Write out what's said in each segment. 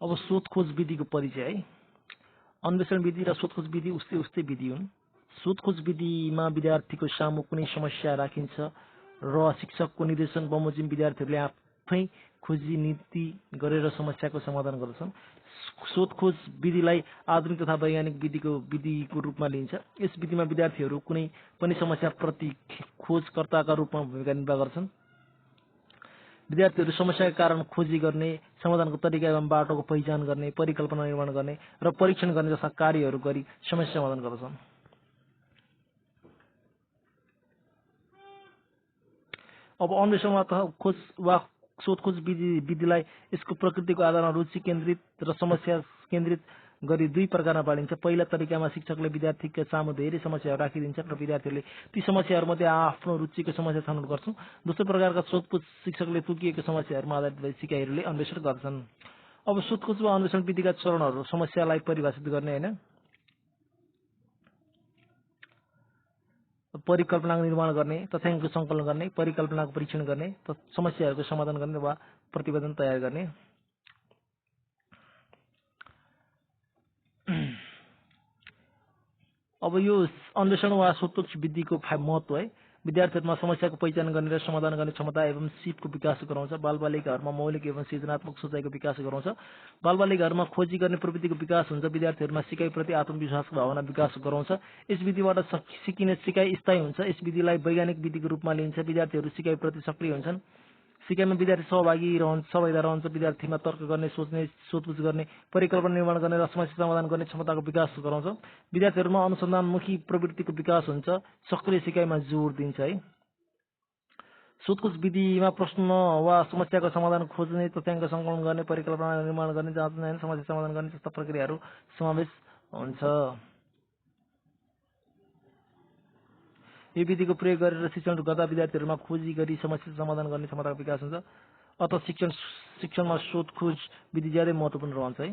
अब शोधखोज विधिको परिचय है। अन्वेषण विधि र शोधखोज विधि उस्तै उस्तै विधि हुन्। शोधखोज विधिमा विद्यार्थीको सामु कुनै समस्या राखिन्छ र शिक्षकको निर्देशन बमोजिम विद्यार्थीहरूले आफै खोजी नीति गरेर समस्याको समाधान गर्दछन्। शोधखोज विधिलाई आधुनिक तथा वैज्ञानिक विधिको रूपमा लिइन्छ। यस विधिमा विद्यार्थीहरू कुनै पनि समस्याप्रति खोजकर्ताका रूपमा भूमिका निर्वाह गर्छन्। विद्यार्थीहरू समस्याका कारण खोजी गर्ने, समाधानको तरिका एवं बाटोको पहिचान गर्ने, परिकल्पना निर्माण गर्ने र परीक्षण गर्ने जस्ता कार्यहरू गरी समस्या समाधान गर्दछन्। अब अन्वेषण वा शोधखोज विधिलाई यसको प्रकृतिको आधारमा रुचि केन्द्रित र समस्या केन्द्रित गरी दुई प्रकारमा बाँडिन्छ। पहिला तरिकामा शिक्षकले विद्यार्थीका सामु धेरै समस्याहरू राखिदिन्छन् र विद्यार्थीहरूले ती समस्याहरूमध्ये आफ्नो रुचिको समस्या छनौट गर्छन्। दोस्रो प्रकारका शोधखोज शिक्षकले तोकिएको समस्याहरूमा आधारित सिकाइहरूले अन्वेषण गर्छन्। अब शोधखोज वा अन्वेषण विधिका चरणहरू समस्यालाई परिभाषित गर्ने होइन, परिकल्पनाको निर्माण गर्ने, तथ्याङ्कको सङ्कलन गर्ने, परिकल्पनाको परीक्षण गर्ने, समस्याहरूको समाधान गर्ने वा प्रतिवेदन तयार गर्ने। अब यो अन्वेषण वा शोधखोज विधिको महत्व है। विद्यार्थीहरूमा समस्याको पहिचान गर्ने र समाधान गर्ने क्षमता एवं सिपको विकास गराउँछ। बालबालिकाहरूमा मौलिक एवं सृजनात्मक सोचाइको विकास गराउँछ। बालबालिकाहरूमा खोजी गर्ने प्रवृत्तिको विकास हुन्छ। विद्यार्थीहरूमा सिकाइप्रति आत्मविश्वासको भावना विकास गराउँछ। यस विधिबाट सिकिने सिकाइ स्थायी हुन्छ। यस विधिलाई वैज्ञानिक विधिको रूपमा लिइन्छ। विद्यार्थीहरू सिकाइप्रति सक्रिय हुन्छन्। सिकाइमा विद्यार्थी सहभागिता रहन्छ। विद्यार्थीमा तर्क गर्ने, सोच्ने, सोधपुछ गर्ने, परिकल्पना निर्माण गर्ने र समस्या समाधान गर्ने क्षमताको विकास गराउँछ। विद्यार्थीहरूमा अनुसन्धानमुखी प्रवृत्तिको विकास हुन्छ। सक्रिय सिकाइमा जोड दिन्छ है। शोधखोज विधिमा प्रश्न वा समस्याको समाधान खोज्ने, तथ्याङ्क सङ्कलन गर्ने, परिकल्पना निर्माण गर्ने, जाँच्ने, समस्या समाधान गर्ने जस्ता प्रक्रियाहरू समावेश हुन्छ। यो विधिको प्रयोग गरेर शिक्षण गर्दा विद्यार्थीहरूमा खोजी गरी समस्या समाधान गर्ने क्षमताको विकास हुन्छ। अत शिक्षणमा शोधखोज विधि ज्यादै महत्त्वपूर्ण रहन्छ है।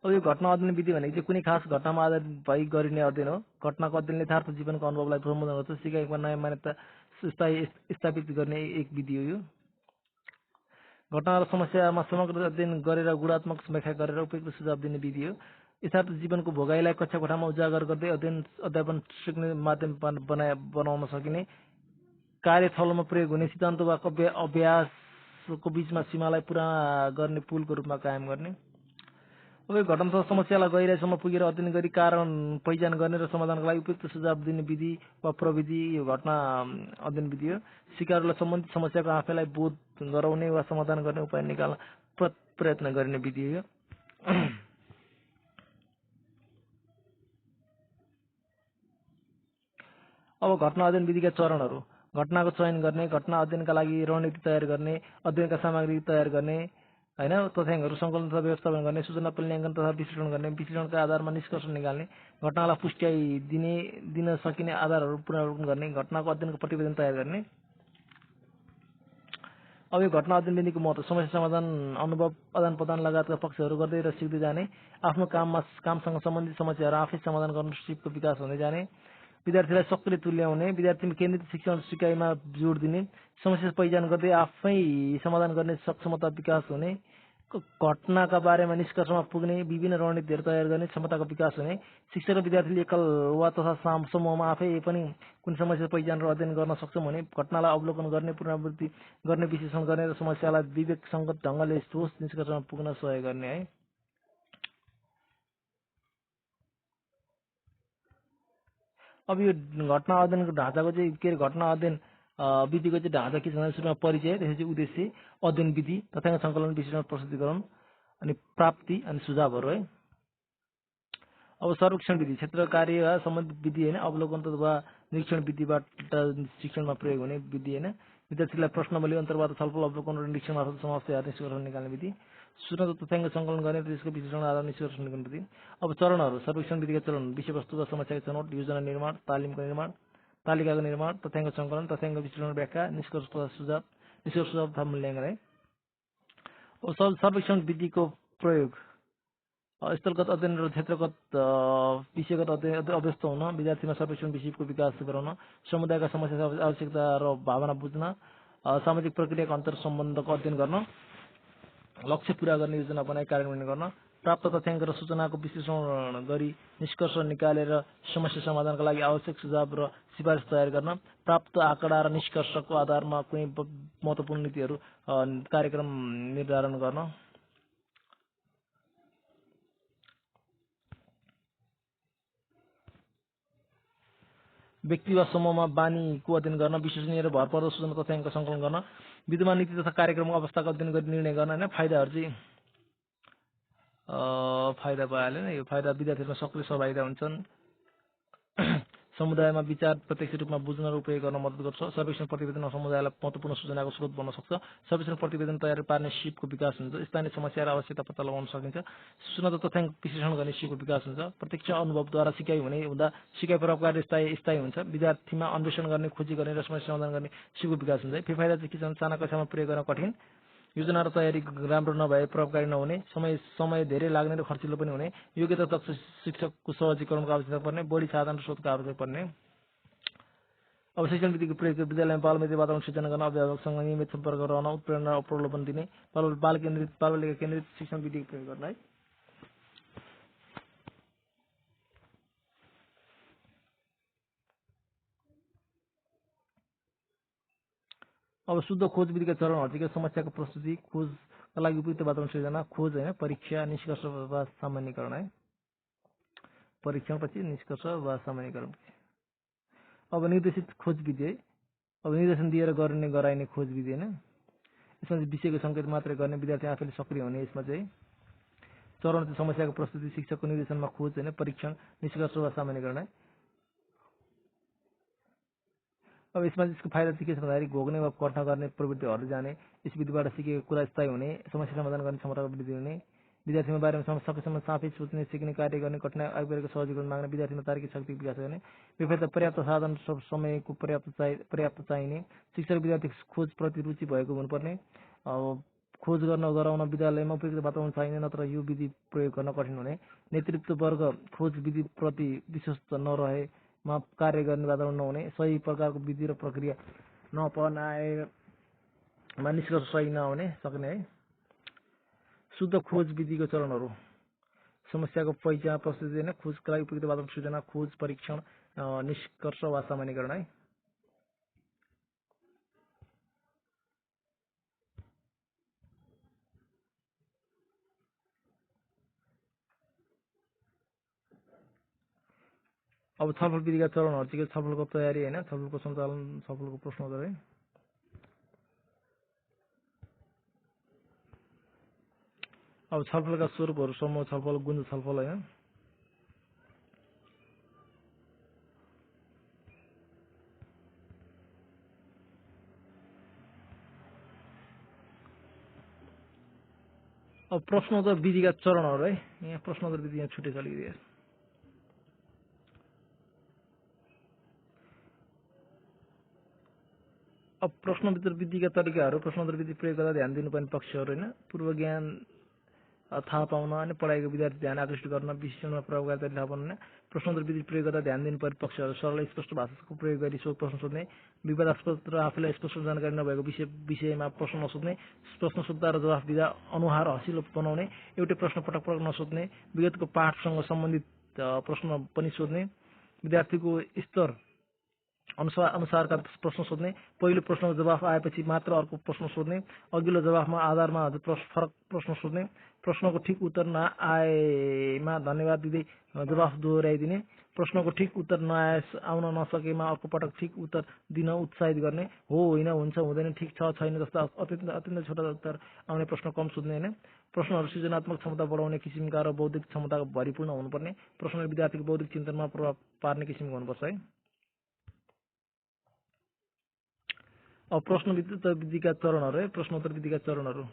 अब यो घटना अध्ययन विधि भनेको चाहिँ कुनै खास घटनामा आधारित भई गरिने अध्ययन हो। घटनाको अध्ययनले यथार्थ जीवनको अनुभवलाई सम्बोधन गर्छ। सिकाइमा नयाँ मान्यता स्थापित गर्ने एक विधि हो यो। घटना र समस्यामा समग्र अध्ययन गरेर गुणात्मक व्याख्या गरेर उपयुक्त सुझाव दिने विधि हो। यथार्थ जीवनको भोगाइलाई कक्षा कोठामा उजागर गर्दै अध्यापन सिक्ने माध्यम बनाउन सकिने, कार्यस्थलमा प्रयोग हुने सिद्धान्त वा अभ्यासको बीचमा सीमालाई पूरा गर्ने पुलको रूपमा कायम गर्ने। अब यो घटना समस्यालाई गहिराइसम्म पुगेर अध्ययन गरी कारण पहिचान गर्ने र समाधानका लागि उपयुक्त सुझाव दिने विधि वा प्रविधि यो घटना अध्ययन विधि हो। सिकारुलाई सम्बन्धित समस्याको आफैलाई बोध गराउने वा समाधान गर्ने उपाय निकाल्न प्रयत्न गर्ने विधि हो। अब घटना अध्ययन विधिका चरणहरू। घटनाको चयन गर्ने, घटना अध्ययनका लागि रणनीति तयार गर्ने, अध्ययनका सामग्री तयार गर्ने, हैन, तथ्याङ्कहरू सङ्कलन तथा व्यवस्थापन गर्ने, सूचना मूल्याङ्कन तथा विश्लेषण गर्ने, विश्लेषणका आधारमा निष्कर्ष निकाल्ने, घटनालाई पुष्टि दिन सकिने आधारहरू पुनरावलोकन गर्ने, घटनाको अध्ययनको प्रतिवेदन तयार गर्ने। अब यो घटना अध्ययन विधिको महत्त्व। समस्या समाधान, अनुभव आदान प्रदान लगायतका पक्षहरू गर्दै र सिक्दै जाने, आफ्नो कामसँग सम्बन्धित समस्याहरू आफै समाधान गर्न सिपको विकास हुँदै जाने, विद्यार्थीलाई सक्रिय तुल्याउने, विद्यार्थी केन्द्रित शिक्षण सिकाइमा जोड दिने, समस्या पहिचान गर्दै आफै समाधान गर्ने सक्षमता विकास हुने, घटनाका बारेमा निष्कर्षमा पुग्ने, विभिन्न रणनीतिहरू तयार गर्ने क्षमताको विकास हुने, शिक्षक र विद्यार्थीले एकल वा तथा समूहमा आफै पनि कुनै समस्या पहिचान र अध्ययन गर्न सक्षम हुने, घटनालाई अवलोकन गर्ने, पुनरावृत्ति गर्ने, विश्लेषण गर्ने र समस्यालाई विवेकसङ्गत ढङ्गले ठोस निष्कर्षमा पुग्न सहयोग गर्ने है। अब यो घटना अध्ययनको ढाँचाको चाहिँ घटना अध्ययन विधिको चाहिँ ढाँचा के छ भने सुरुमा परिचय, त्यसपछि उद्देश्य, अध्ययन विधि, तथ्याङ्क सङ्कलन, विश्लेषण, प्रस्तुतीकरण अनि प्राप्ति अनि सुझावहरू है। अब सर्वेक्षण विधि क्षेत्र कार्य वा सम्बन्धित विधि होइन, अवलोकन वा निरीक्षण विधिबाट शिक्षणमा प्रयोग हुने विधि होइन। विद्यार्थीलाई प्रश्नवली, अन्तर्वार्ता, छलफल, अवलोकन र निरीक्षण मार्फत समस्याहरू निष्कर्ष निकाल्ने विधि। सूचना तथ्याङ्क सङ्कलन गर्ने र त्यसको विश्लेषण आधार निष्कर्ष निकाल्ने विधि। अब चरणहरू। सर्वेक्षण विधिका चरण: विषयवस्तु वा समस्याको छनौट, योजना निर्माण, तालिमको निर्माण, तालिकाको निर्माण, तथ्याङ्क सङ्कलन, तथ्याङ्क विश्लेषण, व्याख्या, निष्कर्ष सुझाव तथा मूल्याङ्कन है। अब सर्वेक्षण विधिको प्रयोग: स्थलगत अध्ययन र क्षेत्रगत विषयगत अभ्यस्त हुन, विद्यार्थीमा सर्वेक्षण विषयको विकास गराउन, समुदायका समस्या, आवश्यकता र भावना बुझ्न, सामाजिक प्रक्रियाको अन्तर सम्बन्धको अध्ययन गर्न, लक्ष्य पूरा गर्ने योजना बनाई कार्यान्वयन गर्न, प्राप्त तथ्याङ्क र सूचनाको विश्लेषण गरी निष्कर्ष निकालेर समस्या समाधानका लागि आवश्यक सुझाव र सिफारिस तयार गर्न, प्राप्त आँकडा र निष्कर्षको आधारमा कुनै महत्त्वपूर्ण नीतिहरू कार्यक्रम निर्धारण गर्न, व्यक्ति वा समूहमा बानीको अध्ययन गर्न, विश्वसनीय र भरपर्दो सूचना तथ्याङ्क सङ्कलन गर्न, विद्यमान नीति तथा कार्यक्रमको अवस्थाको अध्ययन गरी निर्णय गर्न। होइन, फाइदाहरू चाहिँ फाइदा भइहाल्यो नि। यो फाइदा विद्यार्थीहरूमा सक्रिय सहभागिता हुन्छन्, समुदायमा विचार प्रत्यक्ष रूपमा बुझ्न र उपयोग गर्न मद्दत गर्छ, सर्वेक्षण प्रतिवेदन समुदायलाई महत्त्वपूर्ण सूचनाको स्रोत बन्न सक्छ, सर्वेक्षण प्रतिवेदन तयार पार्ने सिपको विकास हुन्छ, स्थानीय समस्या र आवश्यकता पत्ता लगाउन सकिन्छ, सूचना र तथ्याङ्क विश्लेषण गर्ने सिपको विकास हुन्छ, प्रत्यक्ष अनुभवद्वारा सिकाइ हुँदा सिकाइ प्रभावकारी स्थायी हुन्छ, विद्यार्थीमा अन्वेषण गर्ने, खोजी गर्ने र समस्या समाधान गर्ने सिपको विकास हुन्छ। फाइदा चाहिँ के छ, साना कक्षामा प्रयोग गर्न कठिन, योजना र तयारी राम्रो नभए प्रभावकारी नहुने, समय धेरै लाग्ने र खर्चिलो पनि हुने, योग्यता दक्ष शिक्षकको सहजीकरणको आवश्यकता पर्ने, बढी साधन र स्रोतको आवश्यकता पर्ने। अब शिक्षण विधिको प्रयोग विद्यालयमा बालमित्र वातावरण सृजना गर्न, अभिभावकसँग नियमित सम्पर्क रहन, उत्प्रेरणा र प्रलोभन दिने, बालबालिका केन्द्रित शिक्षण विधिको प्रयोग गर्न। है, अब शुद्ध खोज विधिका चरणहरू चाहिँ समस्याको प्रस्तुति, खोजका लागि उपयुक्त वातावरण सृजना, खोज होइन, परीक्षा, निष्कर्ष वा सामान्यकरण। है, परीक्षण पछि निष्कर्ष वा सामान्यकरण पछि। अब निर्देशित खोज विधि। है, अब निर्देशन दिएर गराइने खोज विधि। होइन, यसमा चाहिँ विषयको सङ्केत मात्रै गर्ने, विद्यार्थी आफैले सक्रिय हुने। यसमा चाहिँ चरण चाहिँ समस्याको प्रस्तुति, शिक्षकको निर्देशनमा खोज होइन, परीक्षण, निष्कर्ष वा सामान्यकरण। है, अब यसमा यसको फाइदा चाहिँ के छ भन्दाखेरि घोक्ने वा कठ्न गर्ने प्रवृत्ति हट्दै जाने, यस विधिबाट सिकेको कुरा स्थायी हुने, समस्या समाधान गर्ने क्षमताको वृद्धि हुने, विद्यार्थीमा बारेमा सकेसम्म साफै सोच्ने, सिक्ने, कार्य गर्ने, कठिनाइ आइपरेको सहजीकरण माग्ने, विद्यार्थीमा तार्किक शक्तिको विकास गर्ने, विफलता पर्याप्त साधन समयको पर्याप्त चाहिने, शिक्षक विद्यार्थी खोजप्रति रुचि भएको हुनुपर्ने, खोज गराउन विद्यालयमा उपयुक्त वातावरण चाहिने, नत्र यो विधि प्रयोग गर्न कठिन हुने, नेतृत्व वर्ग खोज विधिप्रति विश्वस्त नरहेमा कार्य गर्ने वातावरण नहुने, सही प्रकारको विधि र प्रक्रिया नअपनाएमा निष्कर्ष सही नहुने सक्ने। है, शुद्ध खोज विधिको चरणहरू समस्याको पहिचान, प्रस्तुति होइन, खोजका लागि उपयुक्त वातावरण सृजना, खोज, परीक्षण, निष्कर्ष वा सामान्यकरण। है, अब छलफल विधिका चरणहरू चाहिँ छलफलको तयारी होइन, छलफलको सञ्चालन, छलफलको प्रश्नोत्तर। है, अब छलफलका स्वरूपहरू समूह छलफल, गुन्ज छलफल। होइन, अब प्रश्नोत्तर विधिका चरणहरू। है, यहाँ प्रश्नोत्तर विधि यहाँ छुट्टै अलिकति। अब प्रश्नोत्तर विधिका तरिकाहरू, प्रश्नोत्तर विधि प्रयोग गर्दा ध्यान दिनुपर्ने पक्षहरू। होइन, पूर्व ज्ञान थाहा पाउन अनि पढाइको विद्यार्थी ध्यान आकृष्ट गर्न, विश्लेषणमा प्रभावकारी थाहा पाउन, प्रश्नोत्तर विधि प्रयोग गर्दा ध्यान दिनुपर्ने पक्षहरू, सरल स्पष्ट भाषाको प्रयोग गरी प्रश्न सोध्ने, विवादास्पद र आफूलाई स्पष्ट जानकारी नभएको विषयमा प्रश्न नसोध्ने, प्रश्न सोद्धा र जवाफ दिँदा अनुहार हँसिलो बनाउने, एउटै प्रश्न पटक पटक नसोध्ने, विगतको पाठसँग सम्बन्धित प्रश्न पनि सोध्ने, विद्यार्थीको स्तर अनुसारका प्रश्न सोध्ने, पहिलो प्रश्नको जवाफ आएपछि मात्र अर्को प्रश्न सोध्ने, अघिल्लो जवाफमा आधारमा फरक प्रश्न सोध्ने, प्रश्नको ठिक उत्तर नआएमा धन्यवाद दिँदै जवाफ दोहोऱ्याइदिने, प्रश्नको ठिक उत्तर आउन नसकेमा अर्को पटक ठिक उत्तर दिन उत्साहित गर्ने, हो होइन, हुन्छ हुँदैन, ठिक छ छैन जस्ता अत्यन्त छोटा उत्तर आउने प्रश्न कम सोध्ने। होइन, प्रश्नहरू सृजनात्मक क्षमता बढाउने किसिमका र बौद्धिक क्षमता भरिपूर्ण हुनुपर्ने, प्रश्नले विद्यार्थीको बौद्धिक चिन्तनमा प्रभाव पार्ने किसिमको हुनुपर्छ। है, अब प्रश्नोत्तर विधिका चरणहरू। है, प्रश्नोत्तर विधिका चरणहरू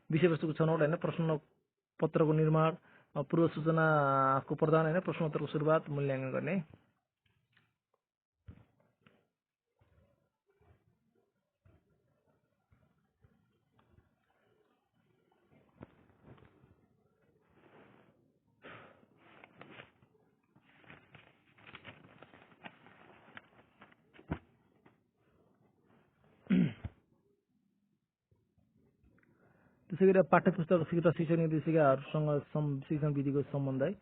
विषयवस्तुको छनौट होइन, प्रश्न पत्रको निर्माण, पूर्व सूचनाको प्रदान होइन, प्रश्नोत्तरको सुरुवात, मूल्याङ्कन गर्ने। त्यसै गरी पाठ्यपुस्तक र शिक्षण निर्देशिकाहरूसँग शिक्षण विधिको सम्बन्ध है।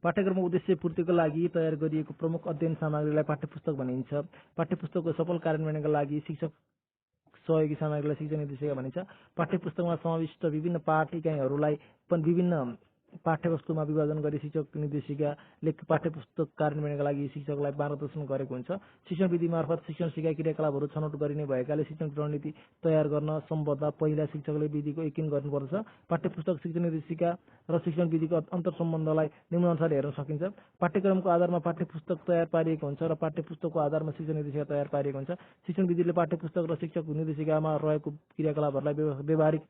पाठ्यक्रमको उद्देश्य पूर्तिको लागि तयार गरिएको प्रमुख अध्ययन सामग्रीलाई पाठ्यपुस्तक भनिन्छ। पाठ्यपुस्तकको सफल कार्यान्वयनका लागि शिक्षक सहयोगी सामग्रीलाई शिक्षण निर्देशिका भनिन्छ। पाठ्यपुस्तकमा समाविष्ट विभिन्न पाठ इकाइहरूलाई पनि विभिन्न पाठ्यवस्तुमा विभाजन गरी शिक्षक निर्देशिकाले पाठ्यपुस्तक कार्यान्वयनका लागि शिक्षकलाई मार्गदर्शन गरेको हुन्छ। शिक्षण विधि मार्फत शिक्षण सिकाइ क्रियाकलापहरू छनौट गरिने भएकाले शिक्षण रणनीति तयार गर्न सम्बन्ध पहिला शिक्षकले विधिको यकिन गर्नुपर्दछ। पाठ्यपुस्तक शिक्षण निर्देशिका र शिक्षण विधिको अन्तर्सम्बन्धलाई निम्नानुसार हेर्न सकिन्छ। पाठ्यक्रमको आधारमा पाठ्यपुस्तक तयार पारिएको हुन्छ र पाठ्यपुस्तकको आधारमा शिक्षण निर्देशिका तयार पारिएको हुन्छ। शिक्षण विधिले पाठ्यपुस्तक र शिक्षक निर्देशिकामा रहेको क्रियाकलापहरूलाई व्यावहारिक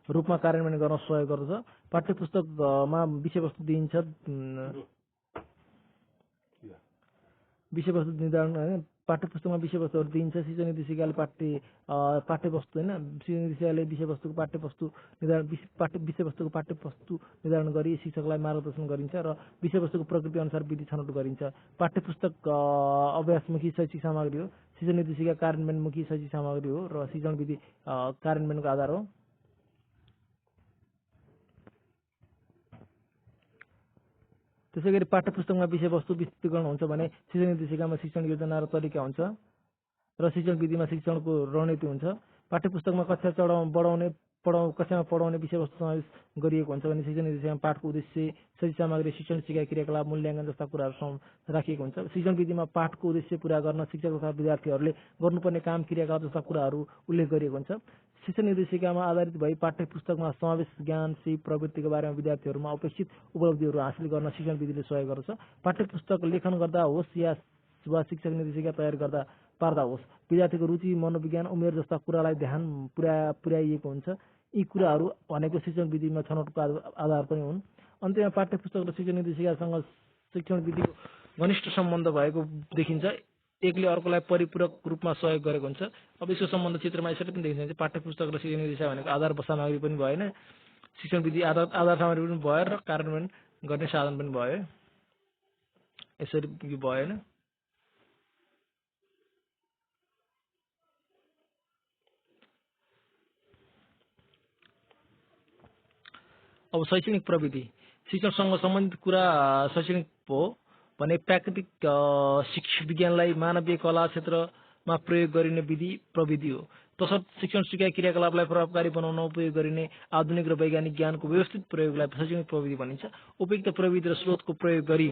रूपमा कार्यान्वयन गर्न सहयोग गर्दछ। पाठ्यपुस्तकमा विषयवस्तु दिइन्छ विषयवस्तु निर्धारण होइन पाठ्यपुस्तकमा विषयवस्तुहरू दिइन्छ। शिक्षण निर्देशिकाले पाठ्यवस्तु होइन शिक्षण निर्देशिकाले विषयवस्तुको पाठ्यवस्तु निर्धारण गरी शिक्षकलाई मार्गदर्शन गरिन्छ र विषयवस्तुको प्रकृति अनुसार विधि छनौट गरिन्छ। पाठ्यपुस्तक अभ्यासमुखी शैक्षिक सामग्री हो। शिक्षण निर्देशिका कार्यान्वयनमुखी शैक्षिक सामग्री हो र शिक्षण विधि कार्यान्वयनको आधार हो। त्यसै गरी पाठ्यपुस्तकमा विषयवस्तु विस्तृतीकरण हुन्छ भने शिक्षण निर्देशिकामा शिक्षण योजना र तरिका हुन्छ र शिक्षण विधिमा शिक्षणको रणनीति हुन्छ। पाठ्यपुस्तकमा कक्षामा पढाउने विषयवस्तु समावेश गरिएको हुन्छ भने शिक्षण निर्देशिकामा पाठको उद्देश्य शैक्षिक सामग्री शिक्षण सिकाइ क्रियाकलाप मूल्याङ्कन जस्ता कुराहरू राखिएको हुन्छ। शिक्षण विधिमा पाठको उद्देश्य पूरा गर्न शिक्षक तथा विद्यार्थीहरूले गर्नुपर्ने काम क्रियाकलाप जस्ता कुराहरू उल्लेख गरिएको हुन्छ। शिक्षण निर्देशिकामा आधारित भई पाठ्यपुस्तकमा समावेश ज्ञान सिप प्रवृत्तिको बारेमा विद्यार्थीहरूमा अपेक्षित उपलब्धिहरू हासिल गर्न शिक्षण विधिले सहयोग गर्दछ। पाठ्यपुस्तक लेखन गर्दा होस् वा शिक्षक निर्देशिका तयार पार्दा होस् विद्यार्थीको रुचि मनोविज्ञान उमेर जस्ता कुरालाई ध्यान पुर्याइएको हुन्छ। यी कुराहरू भनेको शिक्षण विधिमा छनौटको आधार पनि हुन्। अन्त्यमा पाठ्यपुस्तक र शिक्षण निर्देशिकासँग शिक्षण विधिको घनिष्ठ सम्बन्ध भएको देखिन्छ। एकले अर्कोलाई परिपूरक रूपमा सहयोग गरेको हुन्छ। अब यसको सम्बन्ध चित्रमा यसरी पनि देखिन्छ। पाठ्यपुस्तक र शिक्षण निर्देशिका भनेको आधार सामग्री पनि भएन, शिक्षण विधि आधार सामग्री पनि भयो र कार्यान्वयन गर्ने साधन पनि भयो। यसरी यो भएन। अब शैक्षणिक प्रविधि शिक्षणसँग सम्बन्धित कुरा शैक्षणिक हो भने प्राकृतिक विज्ञानलाई मानवीय कला क्षेत्रमा प्रयोग गरिने विधि प्रविधि हो। तसर्थ शिक्षण सिकाइ क्रियाकलापलाई प्रभावकारी बनाउन उपयोग गरिने आधुनिक र वैज्ञानिक ज्ञानको व्यवस्थित प्रयोगलाई शैक्षणिक प्रविधि भनिन्छ। उपयुक्त प्रविधि र स्रोतको प्रयोग गरी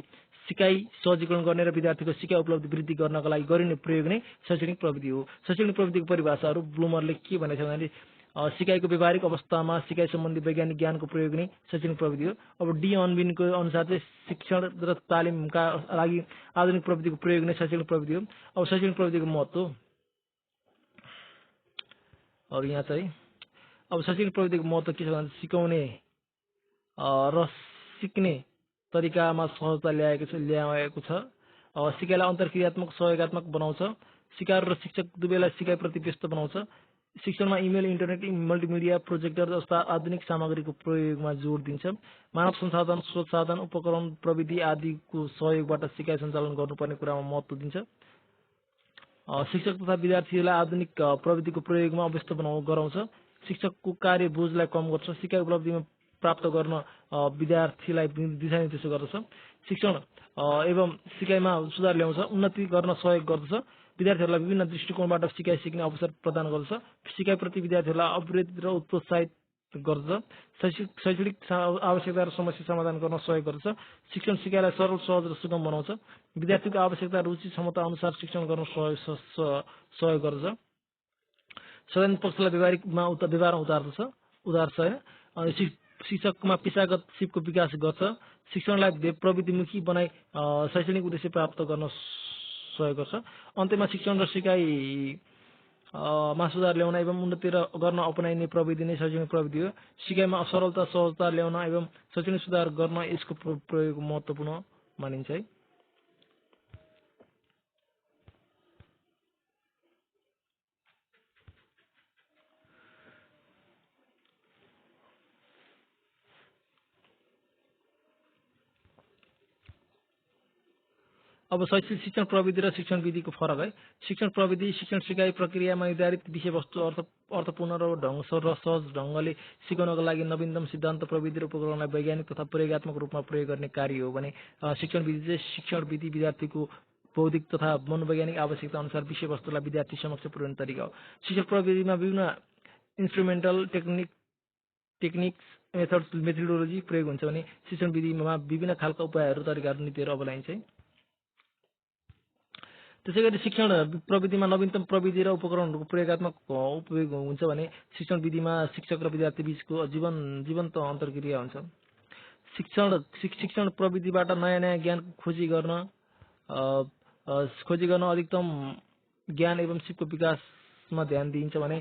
सिकाइ सहजीकरण गर्ने र विद्यार्थीको सिकाइ उपलब्धि वृद्धि गर्नका लागि गरिने प्रयोग नै शैक्षणिक प्रविधि हो। शैक्षणिक प्रविधिको परिभाषाहरू ब्लुमरले के भनेको छ भने सिकाइको व्यावहारिक अवस्थामा सिकाइ सम्बन्धी वैज्ञानिक ज्ञानको प्रयोग नै शैक्षणिक प्रविधि हो। अब डी अनबिनको अनुसार चाहिँ शिक्षण र तालिमका लागि आधुनिक प्रविधिको प्रयोग नै शैक्षणिक प्रविधि हो। अब शैक्षणिक प्रविधिको महत्त्व अरू यहाँ चाहिँ अब शैक्षणिक प्रविधिको महत्त्व के छ भने सिकाउने र सिक्ने तरिकामा सहजता ल्याएको छ। सिकाइलाई अन्तर्क्रियात्मक सहयोगात्मक बनाउँछ। सिकाएर र शिक्षक दुवैलाई सिकाइप्रति व्यस्त बनाउँछ। शिक्षणमा इमेल इन्टरनेट मल्टिमिडिया प्रोजेक्टर जस्ता आधुनिक सामग्रीको प्रयोगमा जोड दिन्छ। मानव संसाधन स्रोत साधन उपकरण प्रविधि आदिको सहयोगबाट सिकाइ सञ्चालन गर्नुपर्ने कुरामा महत्त्व दिन्छ। शिक्षक तथा विद्यार्थीहरूलाई आधुनिक प्रविधिको प्रयोगमा अभ्यस्त गराउँछ। शिक्षकको कार्य बोझलाई कम गर्छ। सिकाइ उपलब्धिमा प्राप्त गर्न विद्यार्थीलाई दिशानिर्देश गर्दछ। शिक्षण एवं सिकाइमा सुधार ल्याउँछ। उन्नति गर्न सहयोग गर्दछ। विद्यार्थीहरूलाई विभिन्न दृष्टिकोणबाट सिकाइ सिक्ने अवसर प्रदान गर्दछ। सिकाइप्रति विद्यार्थीहरूलाई अप्रेरित र प्रोत्साहित गर्दछ। शैक्षणिक आवश्यकता र समस्या समाधान गर्न सहयोग गर्दछ। शिक्षण सिकाइलाई सरल सहज र सुगम बनाउँछ। विद्यार्थीको आवश्यकता रुचि क्षमता अनुसार शिक्षण गर्न सहयोग गर्दछ। सदैव पक्षलाई व्यवहारमा उतार्छ होइन। अनि शिक्षकमा पेशागत सिपको विकास गर्छ। शिक्षणलाई प्रविधिमुखी बनाई शैक्षणिक उद्देश्य प्राप्त गर्न सहयोग गर्छ। अन्त्यमा शिक्षण र सिकाइमा सुधार ल्याउन एवं उन्नति गर्न अपनाइने प्रविधि नै शैक्षणिक प्रविधि हो। सिकाइमा सरलता सहजता ल्याउन एवं शैक्षणिक सुधार गर्न यसको प्रयोग महत्त्वपूर्ण मानिन्छ है। अब शैक्षिक शिक्षण प्रविधि र शिक्षण विधिको फरक है। शिक्षण प्रविधि शिक्षण सिकाइ प्रक्रियामा निर्धारित विषयवस्तु अर्थपूर्ण र सहज ढङ्गले सिकाउनको लागि नवीनतम सिद्धान्त प्रविधि र उपकरणलाई वैज्ञानिक तथा प्रयोगात्मक रूपमा प्रयोग गर्ने कार्य हो भने शिक्षण विधि चाहिँ शिक्षण विधि विद्यार्थीको बौद्धिक तथा मनोवैज्ञानिक आवश्यकता अनुसार विषयवस्तुलाई विद्यार्थी समक्ष पुर्याउने तरिका हो। शिक्षण प्रविधिमा विभिन्न इन्स्ट्रुमेन्टल टेक्निक्स मेथोडोलोजी प्रयोग हुन्छ भने शिक्षण विधिमा विभिन्न खालका उपायहरू तरिकाहरू नीतिहरू अवलम्बिन्छ। त्यसैगरी शिक्षण प्रविधिमा नवीनतम प्रविधि र उपकरणहरूको प्रयोगात्मक उपयोग हुन्छ भने शिक्षण विधिमा शिक्षक र विद्यार्थी बीचको जीवन्त अन्तर्क्रिया हुन्छ। शिक्षण प्रविधिबाट नयाँ नयाँ ज्ञान खोजी गर्न अधिकतम ज्ञान एवं सिपको विकासमा ध्यान दिइन्छ भने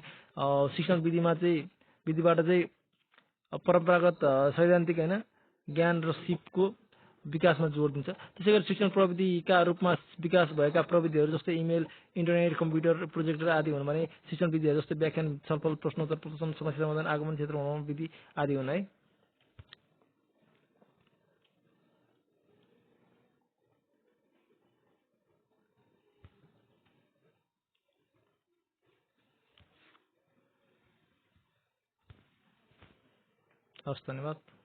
शिक्षण विधिबाट चाहिँ परम्परागत सैद्धान्तिक होइन ज्ञान र सिपको विकासमा जोड दिन्छ। त्यसैगरी शिक्षण प्रविधिका रूपमा विकास भएका प्रविधिहरू जस्तै इमेल, इन्टरनेट, कम्प्युटर, प्रोजेक्टर आदि हुन् भने शिक्षण विधिहरू जस्तै व्याख्यान, छलफल, प्रश्नोत्तर, प्रश्न, समस्या समाधान, आगमन क्षेत्र भ्रमण विधि आदि हुन् है। हस्, धन्यवाद।